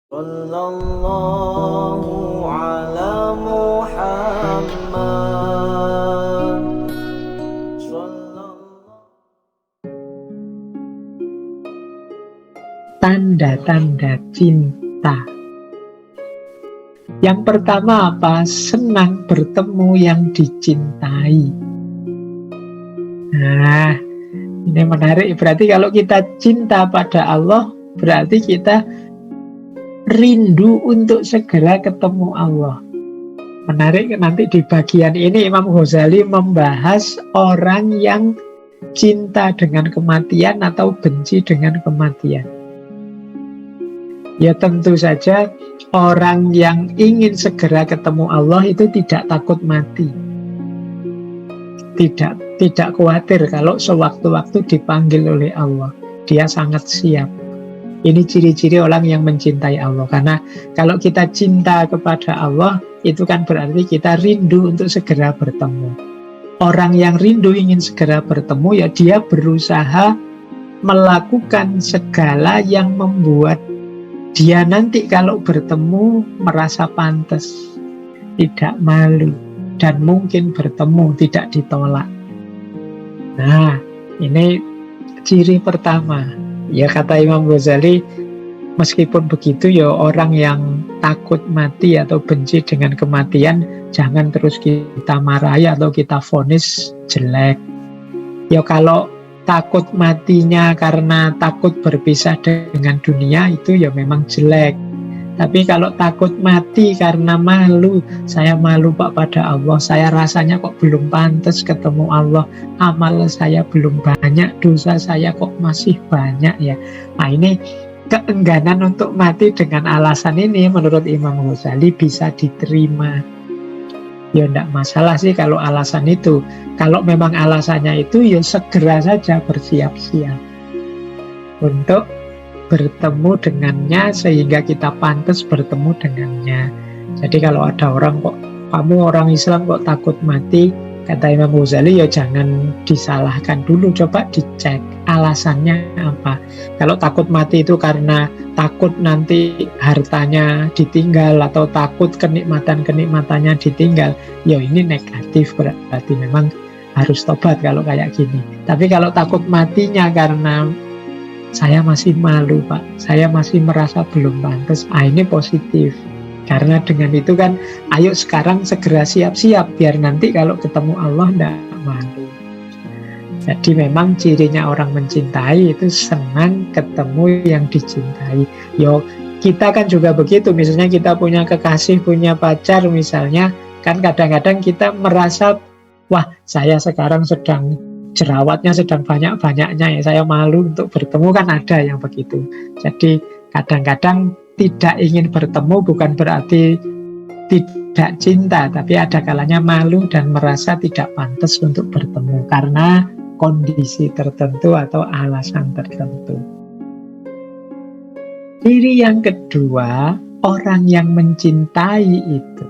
Sallallahu ala Muhammad. Tanda-tanda cinta. Yang pertama apa? Senang bertemu yang dicintai. Nah, ini menarik. Berarti kalau kita cinta pada Allah, berarti kita rindu untuk segera ketemu Allah. Menarik, nanti di bagian ini Imam Ghazali membahas orang yang cinta dengan kematian atau benci dengan kematian. Ya tentu saja orang yang ingin segera ketemu Allah itu tidak takut mati. Tidak khawatir kalau sewaktu-waktu dipanggil oleh Allah. Dia sangat siap. Ini ciri-ciri orang yang mencintai Allah. Karena kalau kita cinta kepada Allah, itu kan berarti kita rindu untuk segera bertemu. Orang yang rindu ingin segera bertemu, ya dia berusaha melakukan segala yang membuat dia nanti kalau bertemu merasa pantas, tidak malu, dan mungkin bertemu, tidak ditolak. Nah, ini ciri pertama. Ya kata Imam Ghazali, meskipun begitu ya orang yang takut mati atau benci dengan kematian, jangan terus kita marahi atau kita vonis jelek. Ya kalau takut matinya karena takut berpisah dengan dunia, itu ya memang jelek. Tapi kalau takut mati karena malu, saya malu Pak pada Allah, saya rasanya kok belum pantas ketemu Allah, amal saya belum banyak, dosa saya kok masih banyak ya. Nah ini keengganan untuk mati dengan alasan ini menurut Imam Ghazali bisa diterima. Ya enggak masalah sih kalau alasan itu. Kalau memang alasannya itu, ya segera saja bersiap-siap untuk bertemu dengannya sehingga kita pantas bertemu dengannya. Jadi kalau ada orang kok, kamu orang Islam kok takut mati, kata Imam Ghazali, ya jangan disalahkan dulu, coba dicek alasannya apa. Kalau takut mati itu karena takut nanti hartanya ditinggal atau takut kenikmatan-kenikmatannya ditinggal, ya ini negatif, berarti memang harus tobat kalau kayak gini. Tapi kalau takut matinya karena saya masih malu Pak, saya masih merasa belum pantas, ini positif. Karena dengan itu kan, ayo sekarang segera siap-siap, biar nanti kalau ketemu Allah tidak malu. Jadi memang cirinya orang mencintai itu senang ketemu yang dicintai. Yo, kita kan juga begitu, misalnya kita punya kekasih, punya pacar misalnya, kan kadang-kadang kita merasa, wah saya sekarang sedang jerawatnya sedang banyak-banyaknya ya, saya malu untuk bertemu, kan ada yang begitu. Jadi kadang-kadang tidak ingin bertemu bukan berarti tidak cinta, tapi ada kalanya malu dan merasa tidak pantas untuk bertemu karena kondisi tertentu atau alasan tertentu. Ciri yang kedua, orang yang mencintai itu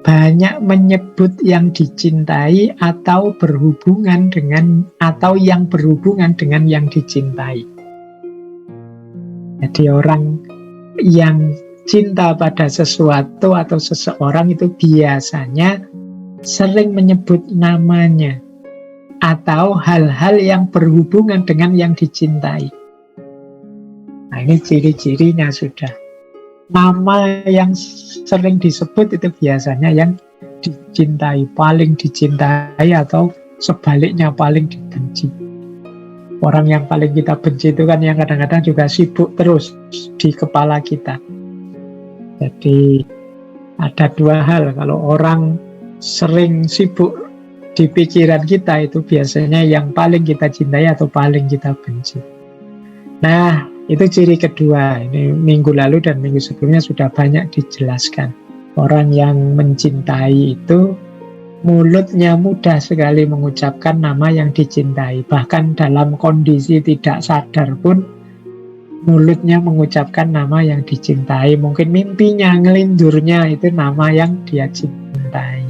banyak menyebut yang dicintai atau berhubungan dengan, atau yang berhubungan dengan yang dicintai. Jadi orang yang cinta pada sesuatu atau seseorang itu biasanya sering menyebut namanya atau hal-hal yang berhubungan dengan yang dicintai. Nah ini ciri-cirinya sudah. Nama yang sering disebut itu biasanya yang dicintai, paling dicintai, atau sebaliknya paling dibenci. Orang yang paling kita benci itu kan yang kadang-kadang juga sibuk terus di kepala kita. Jadi ada dua hal, kalau orang sering sibuk di pikiran kita itu biasanya yang paling kita cintai atau paling kita benci. Nah, itu ciri kedua. Ini minggu lalu dan minggu sebelumnya sudah banyak dijelaskan. Orang yang mencintai itu mulutnya mudah sekali mengucapkan nama yang dicintai. Bahkan dalam kondisi tidak sadar pun mulutnya mengucapkan nama yang dicintai. Mungkin mimpinya, ngelindurnya itu nama yang dia cintai.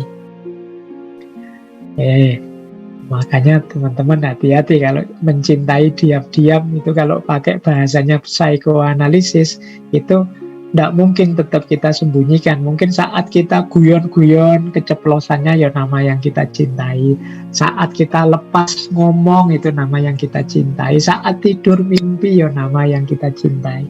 Makanya teman-teman hati-hati kalau mencintai diam-diam itu, kalau pakai bahasanya psikoanalisis itu tidak mungkin tetap kita sembunyikan. Mungkin saat kita guyon-guyon keceplosannya ya nama yang kita cintai. Saat kita lepas ngomong itu nama yang kita cintai. Saat tidur mimpi ya nama yang kita cintai.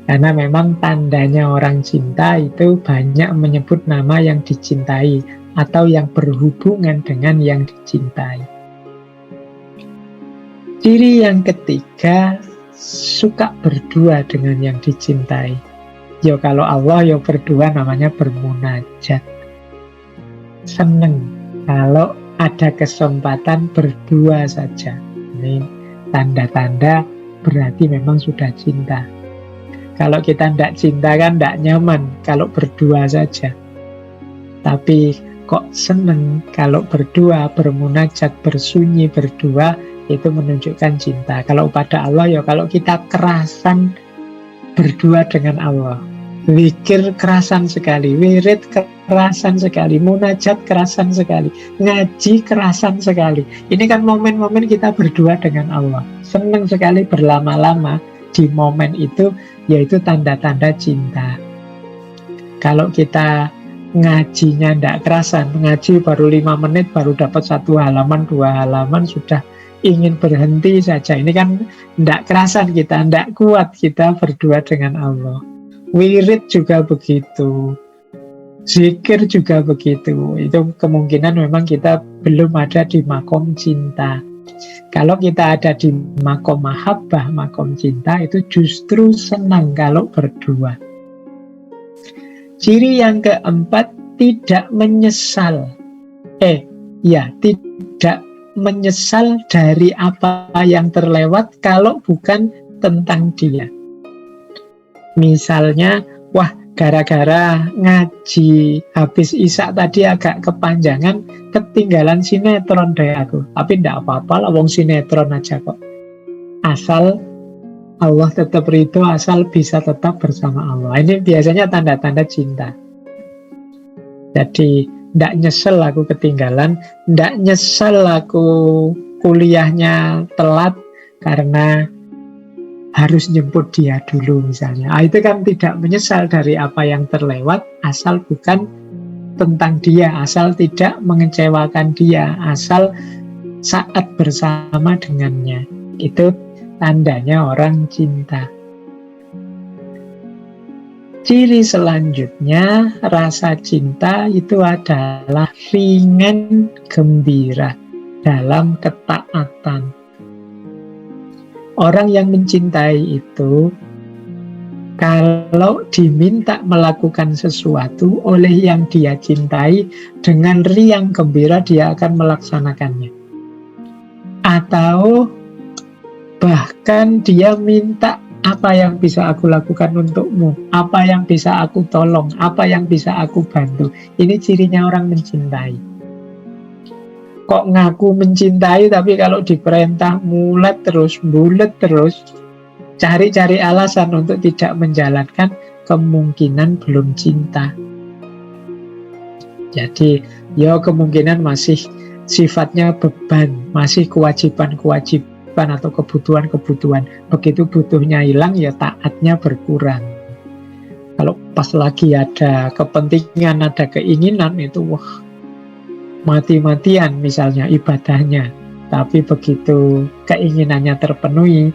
Karena memang tandanya orang cinta itu banyak menyebut nama yang dicintai atau yang berhubungan dengan yang dicintai. Ciri yang ketiga, suka berdua dengan yang dicintai. Yo kalau Allah yo berdua namanya bermunajat. Seneng kalau ada kesempatan berdua saja. Ini tanda-tanda berarti memang sudah cinta. Kalau kita tidak cinta kan tidak nyaman kalau berdua saja. Tapi kok seneng kalau berdua, bermunajat, bersunyi berdua, itu menunjukkan cinta. Kalau pada Allah ya kalau kita kerasan berdua dengan Allah, zikir kerasan sekali, wirid kerasan sekali, munajat kerasan sekali, ngaji kerasan sekali. Ini kan momen-momen kita berdua dengan Allah. Seneng sekali berlama-lama di momen itu, yaitu tanda-tanda cinta. Kalau kita ngajinya tidak kerasan, ngaji baru 5 menit baru dapat 1 halaman, 2 halaman sudah ingin berhenti saja. Ini kan tidak kerasan kita, tidak kuat kita berdua dengan Allah. Wirid juga begitu, zikir juga begitu. Itu kemungkinan memang kita belum ada di makom cinta. Kalau kita ada di makom mahabbah, makom cinta, itu justru senang kalau berdua. Ciri yang keempat, tidak menyesal. Tidak menyesal dari apa yang terlewat kalau bukan tentang dia. Misalnya, wah gara-gara ngaji habis isya tadi agak kepanjangan, ketinggalan sinetron deh aku. Tapi tidak apa-apa lah, wong sinetron aja kok. Asal Allah tetap ridho, asal bisa tetap bersama Allah. Ini biasanya tanda-tanda cinta. Jadi tidak nyesel aku ketinggalan, tidak nyesel aku kuliahnya telat karena harus jemput dia dulu misalnya. Itu kan tidak menyesal dari apa yang terlewat, asal bukan tentang dia, asal tidak mengecewakan dia, asal saat bersama dengannya. Itu tandanya orang cinta. Ciri selanjutnya, rasa cinta itu adalah ringan gembira dalam ketaatan. Orang yang mencintai itu, kalau diminta melakukan sesuatu oleh yang dia cintai, dengan riang gembira dia akan melaksanakannya. Atau bahkan dia minta, apa yang bisa aku lakukan untukmu, apa yang bisa aku tolong, apa yang bisa aku bantu. Ini cirinya orang mencintai. Kok ngaku mencintai tapi kalau diperintah mulet terus, bulet terus, cari-cari alasan untuk tidak menjalankan, kemungkinan belum cinta. Jadi ya kemungkinan masih sifatnya beban, masih kewajiban-kewajiban atau kebutuhan-kebutuhan. Begitu butuhnya hilang, ya taatnya berkurang. Kalau pas lagi ada kepentingan, ada keinginan, itu wah, mati-matian misalnya ibadahnya. Tapi begitu keinginannya terpenuhi,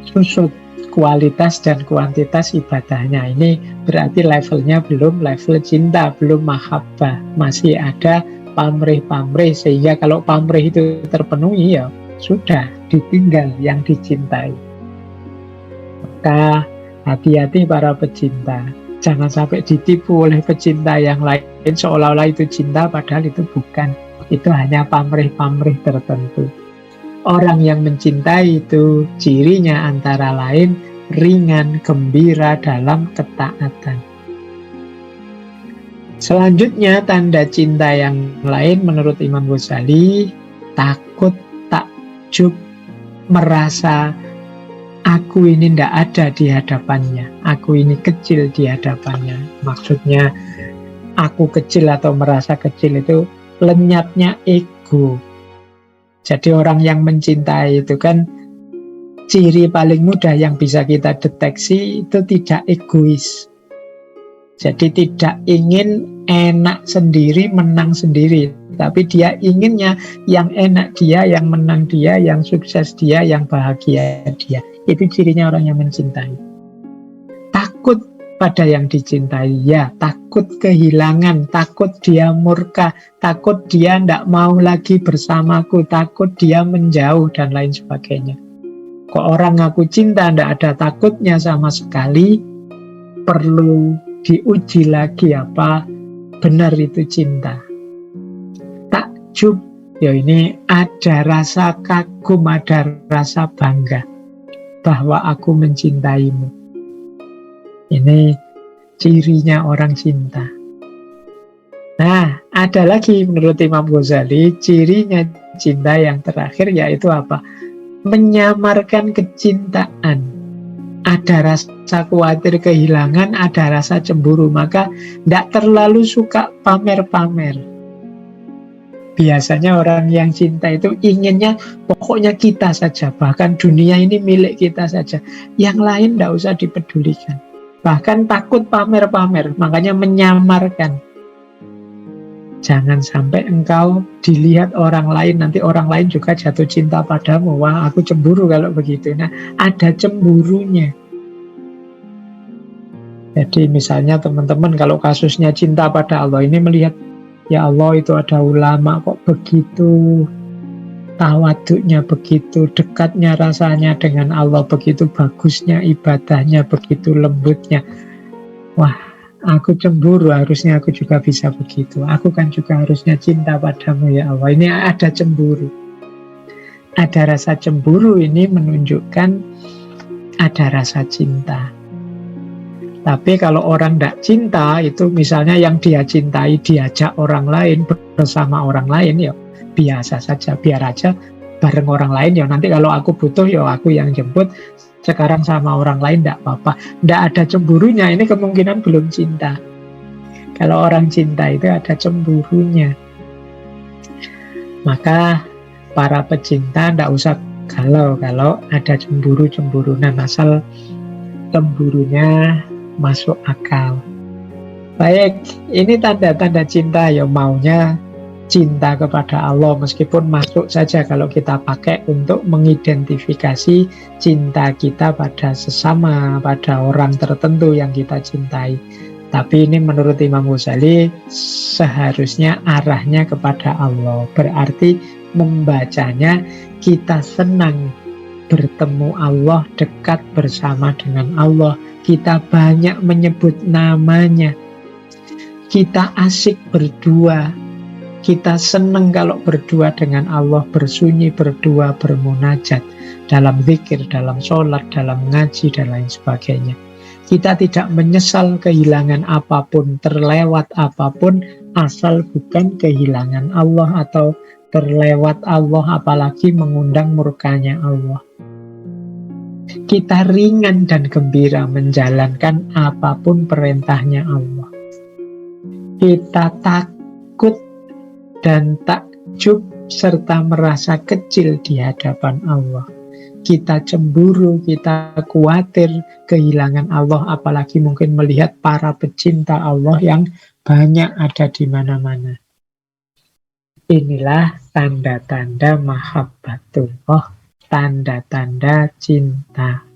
susut kualitas dan kuantitas ibadahnya. Ini berarti levelnya belum level cinta, belum mahabbah. Masih ada pamrih-pamrih, sehingga kalau pamrih itu terpenuhi, ya sudah ditinggal yang dicintai. Maka hati-hati para pecinta, jangan sampai ditipu oleh pecinta yang lain seolah-olah itu cinta, padahal itu bukan. Itu hanya pamrih-pamrih tertentu. Orang yang mencintai itu cirinya antara lain ringan gembira dalam ketaatan. Selanjutnya tanda cinta yang lain menurut Imam Ghazali, takut, takjub, merasa aku ini tidak ada di hadapannya, aku ini kecil di hadapannya. Maksudnya aku kecil atau merasa kecil itu lenyapnya ego, Jadi orang yang mencintai itu kan ciri paling mudah yang bisa kita deteksi itu tidak egois. Jadi tidak ingin enak sendiri, menang sendiri. Tapi dia inginnya yang enak dia, yang menang dia, yang sukses dia, yang bahagia dia. Itu cirinya orang yang mencintai. Takut pada yang dicintai, ya. Takut kehilangan, takut dia murka, takut dia tidak mau lagi bersamaku, takut dia menjauh, dan lain sebagainya. Kok orang ngaku cinta tidak ada takutnya sama sekali, perlu diuji lagi apa benar itu cinta. Takjub, ya ini ada rasa kagum, ada rasa bangga bahwa aku mencintaimu. Ini cirinya orang cinta. Nah, ada lagi menurut Imam Ghazali, cirinya cinta yang terakhir yaitu apa? Menyamarkan kecintaan. Ada rasa khawatir kehilangan, ada rasa cemburu, maka tidak terlalu suka pamer-pamer. Biasanya orang yang cinta itu inginnya pokoknya kita saja, bahkan dunia ini milik kita saja, yang lain tidak usah dipedulikan. Bahkan takut pamer-pamer, makanya menyamarkan. Jangan sampai engkau dilihat orang lain, nanti orang lain juga jatuh cinta padamu. Wah, aku cemburu kalau begitu. Nah, ada cemburunya. Jadi misalnya teman-teman kalau kasusnya cinta pada Allah ini melihat, ya Allah itu ada ulama kok begitu tawaduknya, begitu dekatnya rasanya dengan Allah, begitu bagusnya ibadahnya, begitu lembutnya. Wah, aku cemburu, harusnya aku juga bisa begitu. Aku kan juga harusnya cinta padamu ya Allah. Ini ada cemburu. Ada rasa cemburu, ini menunjukkan ada rasa cinta. Tapi kalau orang tidak cinta, itu misalnya yang dia cintai diajak orang lain, bersama orang lain, ya biasa saja, biar aja bareng orang lain. Ya nanti kalau aku butuh, ya aku yang jemput. Sekarang sama orang lain tidak apa-apa. Tidak ada cemburunya, ini kemungkinan belum cinta. Kalau orang cinta itu ada cemburunya. Maka para pecinta tidak usah galau kalau ada cemburu-cemburunan, asal cemburunya masuk akal. Baik, ini tanda-tanda cinta, ya maunya cinta kepada Allah, meskipun masuk saja kalau kita pakai untuk mengidentifikasi cinta kita pada sesama, pada orang tertentu yang kita cintai. Tapi ini menurut Imam Ghazali seharusnya arahnya kepada Allah. Berarti membacanya kita senang bertemu Allah, dekat bersama dengan Allah, kita banyak menyebut namanya, kita asik berdua, kita senang kalau berdua dengan Allah, bersunyi berdua, bermunajat dalam zikir, dalam sholat, dalam ngaji, dan lain sebagainya. Kita tidak menyesal kehilangan apapun, terlewat apapun, asal bukan kehilangan Allah atau terlewat Allah, apalagi mengundang murkanya Allah. Kita ringan dan gembira menjalankan apapun perintahnya Allah. Kita takut dan takjub serta merasa kecil di hadapan Allah. Kita cemburu, kita khawatir kehilangan Allah, apalagi mungkin melihat para pecinta Allah yang banyak ada di mana-mana. Inilah tanda-tanda mahabbatullah, tanda-tanda cinta